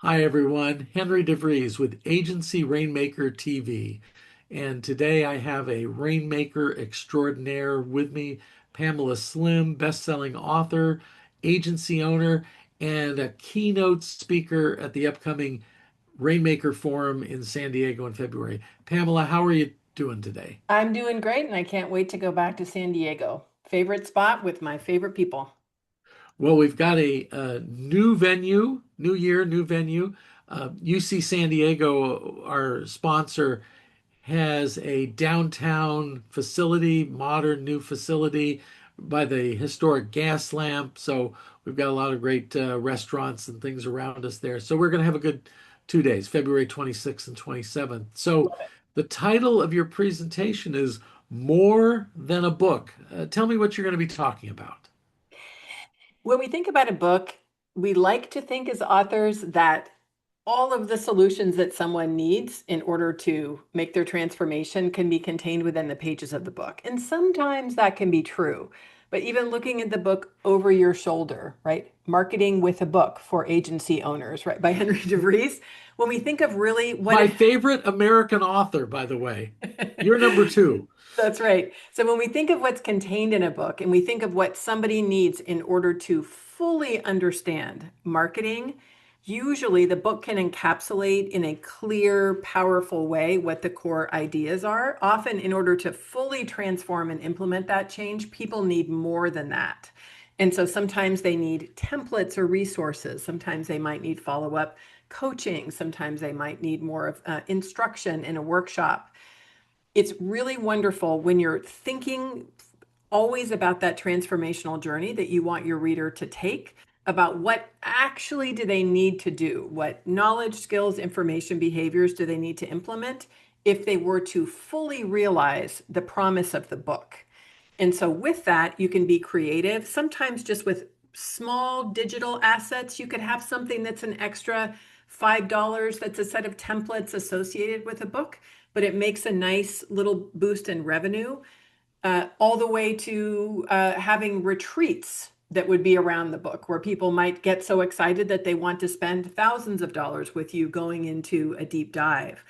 Hi, everyone. Henry DeVries with Agency Rainmaker TV. And today I have a rainmaker extraordinaire with me, Pamela Slim, best-selling author, agency owner, and a keynote speaker at the upcoming Rainmaker Forum in San Diego in February. Pamela, how are you doing today? I'm doing great and I can't wait to go back to San Diego. Favorite spot with my favorite people. Well, we've got a new venue, new year, new venue. UC San Diego, our sponsor, has a downtown facility, modern new facility by the historic gas lamp. So we've got a lot of great restaurants and things around us there. So we're going to have a good 2 days, February 26th and 27th. So the title of your presentation is More Than a Book. Tell me what you're going to be talking about. When we think about a book, we like to think as authors that all of the solutions that someone needs in order to make their transformation can be contained within the pages of the book. And sometimes that can be true. But even looking at the book over your shoulder, right? Marketing with a Book for Agency Owners, right? By Henry DeVries. When we think of really what My it favorite American author, by the way. You're number two. That's right. So when we think of what's contained in a book and we think of what somebody needs in order to fully understand marketing, usually the book can encapsulate in a clear, powerful way what the core ideas are. Often, in order to fully transform and implement that change, people need more than that. And so sometimes they need templates or resources. Sometimes they might need follow up coaching. Sometimes they might need more of instruction in a workshop. It's really wonderful when you're thinking always about that transformational journey that you want your reader to take, about what actually do they need to do, what knowledge, skills, information, behaviors do they need to implement if they were to fully realize the promise of the book. And so with that, you can be creative, sometimes just with small digital assets. You could have something that's an extra $5 that's a set of templates associated with a book, but it makes a nice little boost in revenue, all the way to having retreats that would be around the book where people might get so excited that they want to spend thousands of dollars with you going into a deep dive.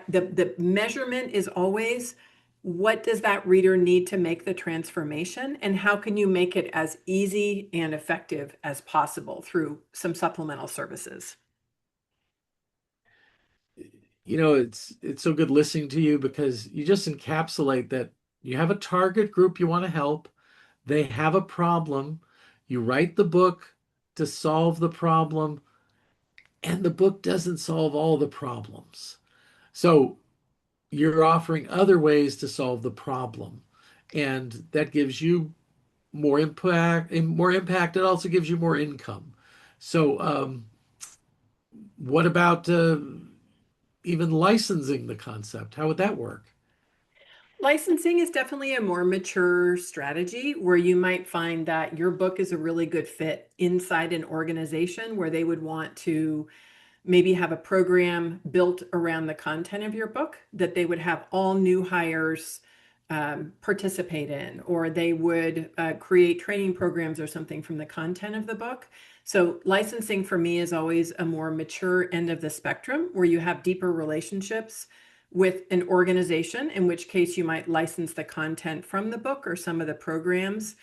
The measurement is always, what does that reader need to make the transformation, and how can you make it as easy and effective as possible through some supplemental services? It's so good listening to you because you just encapsulate that you have a target group you want to help. They have a problem. You write the book to solve the problem, and the book doesn't solve all the problems. So you're offering other ways to solve the problem, and that gives you more impact. And more impact, it also gives you more income. So, what about even licensing the concept? How would that work? Licensing is definitely a more mature strategy where you might find that your book is a really good fit inside an organization where they would want to maybe have a program built around the content of your book that they would have all new hires participate in, or they would create training programs or something from the content of the book. So, licensing for me is always a more mature end of the spectrum where you have deeper relationships with an organization, in which case you might license the content from the book or some of the programs.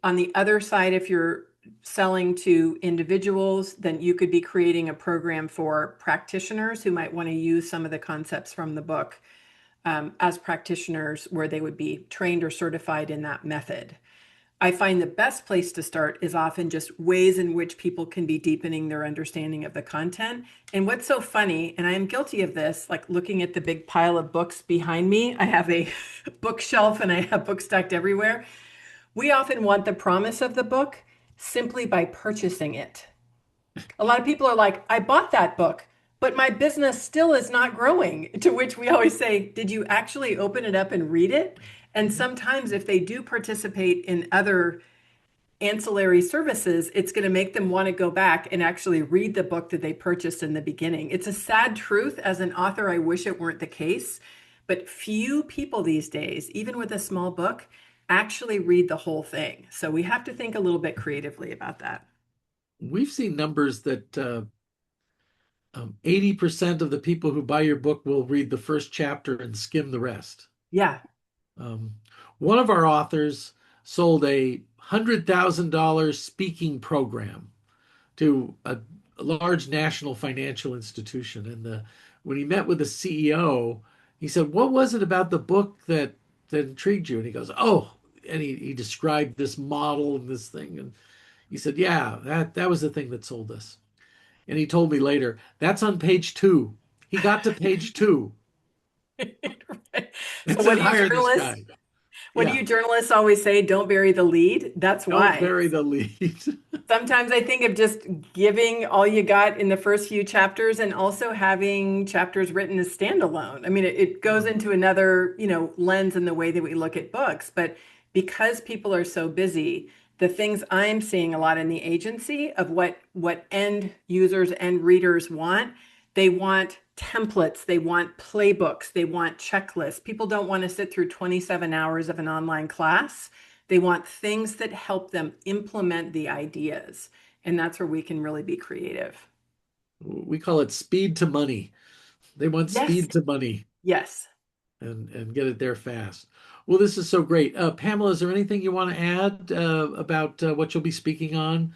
On the other side, if you're selling to individuals, then you could be creating a program for practitioners who might want to use some of the concepts from the book as practitioners, where they would be trained or certified in that method. I find the best place to start is often just ways in which people can be deepening their understanding of the content. And what's so funny, and I am guilty of this, like looking at the big pile of books behind me, I have a bookshelf and I have books stacked everywhere. We often want the promise of the book simply by purchasing it. A lot of people are like, I bought that book, but my business still is not growing. To which we always say, did you actually open it up and read it? And sometimes, if they do participate in other ancillary services, it's going to make them want to go back and actually read the book that they purchased in the beginning. It's a sad truth. As an author, I wish it weren't the case, but few people these days, even with a small book, actually read the whole thing. So we have to think a little bit creatively about that. We've seen numbers that 80% of the people who buy your book will read the first chapter and skim the rest. Yeah. Um, One of our authors sold a $100,000 speaking program to a large national financial institution. And when he met with the CEO, he said, "What was it about the book that intrigued you?" And he goes, "Oh," and he described this model and this thing. And he said, "Yeah, that was the thing that sold us." And he told me later, "That's on page two." He got to page two and So what said, do you "Hire this journalists, guy." what do Yeah, you journalists always say? Don't bury the lead. That's don't why. bury the lead. Sometimes I think of just giving all you got in the first few chapters and also having chapters written as standalone. I mean, it goes into another, lens in the way that we look at books. But because people are so busy, the things I'm seeing a lot in the agency of what end users and readers want, they want templates, they want playbooks, they want checklists. People don't want to sit through 27 hours of an online class. They want things that help them implement the ideas. And that's where we can really be creative. We call it speed to money. They want Yes. speed to money Yes. and get it there fast. Well, this is so great. Pamela, is there anything you want to add about what you'll be speaking on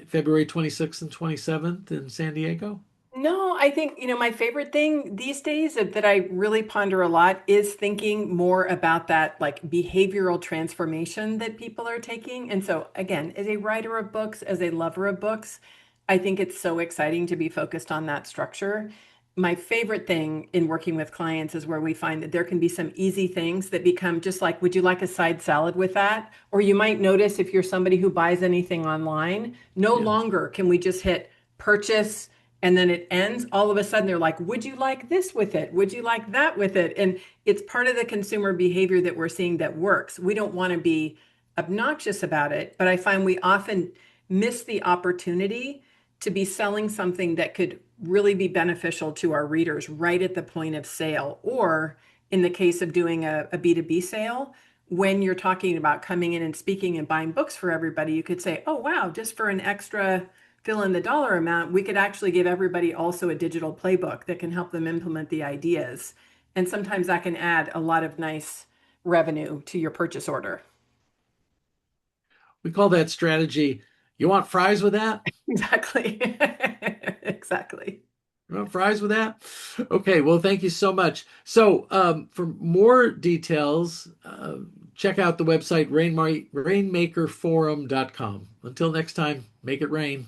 February 26th and 27th in San Diego? No, I think, my favorite thing these days that I really ponder a lot is thinking more about that like behavioral transformation that people are taking. And so, again, as a writer of books, as a lover of books, I think it's so exciting to be focused on that structure. My favorite thing in working with clients is where we find that there can be some easy things that become just like, would you like a side salad with that? Or you might notice if you're somebody who buys anything online, no Yes. longer can we just hit purchase and then it ends. All of a sudden they're like, would you like this with it? Would you like that with it? And it's part of the consumer behavior that we're seeing that works. We don't want to be obnoxious about it, but I find we often miss the opportunity to be selling something that could really be beneficial to our readers right at the point of sale. Or in the case of doing a B2B sale, when you're talking about coming in and speaking and buying books for everybody, you could say, oh, wow, just for an extra fill in the dollar amount, we could actually give everybody also a digital playbook that can help them implement the ideas. And sometimes that can add a lot of nice revenue to your purchase order. We call that strategy. You want fries with that? Exactly. Exactly. You want fries with that? Okay, well, thank you so much. So, for more details, check out the website rainmakerforum.com. Until next time, make it rain.